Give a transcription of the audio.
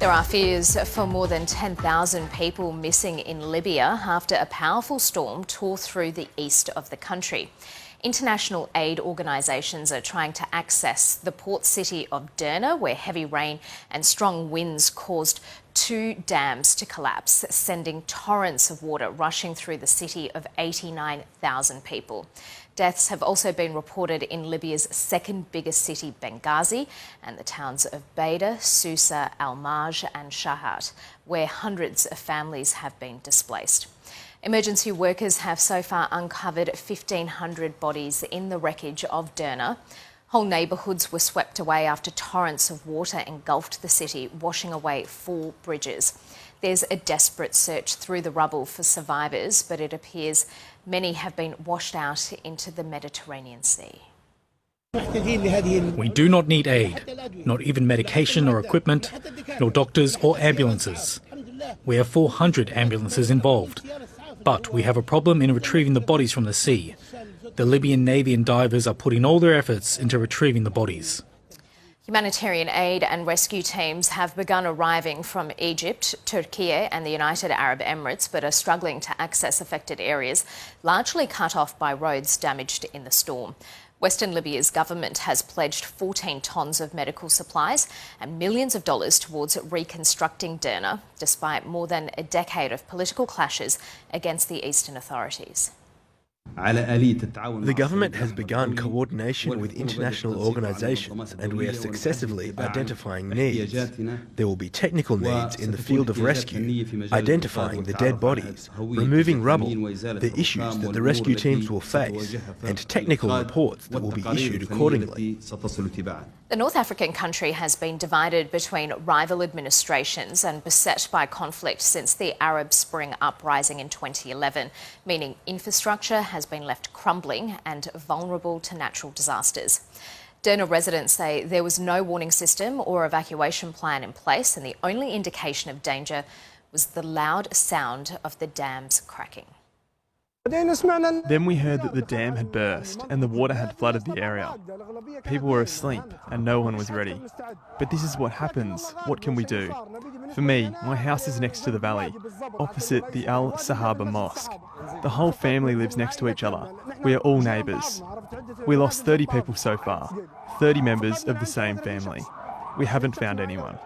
There are fears for more than 10,000 people missing in Libya after a powerful storm tore through the east of the country. International aid organisations are trying to access the port city of Derna, where heavy rain and strong winds caused 2 dams to collapse, sending torrents of water rushing through the city of 89,000 people. Deaths have also been reported in Libya's second biggest city, Benghazi, and the towns of Baida, Susa, Al-Marj and Shahat, where hundreds of families have been displaced. Emergency workers have so far uncovered 1,500 bodies in the wreckage of Derna. Whole neighbourhoods were swept away after torrents of water engulfed the city, washing away 4 bridges. There's a desperate search through the rubble for survivors, but it appears many have been washed out into the Mediterranean Sea. We do not need aid, not even medication or equipment, nor doctors or ambulances. We have 400 ambulances involved. But we have a problem in retrieving the bodies from the sea. The Libyan Navy and divers are putting all their efforts into retrieving the bodies. Humanitarian aid and rescue teams have begun arriving from Egypt, Turkey and the United Arab Emirates, but are struggling to access affected areas, largely cut off by roads damaged in the storm. Western Libya's government has pledged 14 tonnes of medical supplies and millions of dollars towards reconstructing Derna, despite more than a decade of political clashes against the eastern authorities. The government has begun coordination with international organisations and we are successively identifying needs. There will be technical needs in the field of rescue, identifying the dead bodies, removing rubble, the issues that the rescue teams will face, and technical reports that will be issued accordingly. The North African country has been divided between rival administrations and beset by conflict since the Arab Spring uprising in 2011, meaning infrastructure has been left crumbling and vulnerable to natural disasters. Derna residents say there was no warning system or evacuation plan in place, and the only indication of danger was the loud sound of the dams cracking. Then we heard that the dam had burst and the water had flooded the area. People were asleep and no one was ready. But this is what happens. What can we do? For me, my house is next to the valley, opposite the Al Sahaba Mosque. The whole family lives next to each other. We are all neighbours. We lost 30 people so far, 30 members of the same family. We haven't found anyone.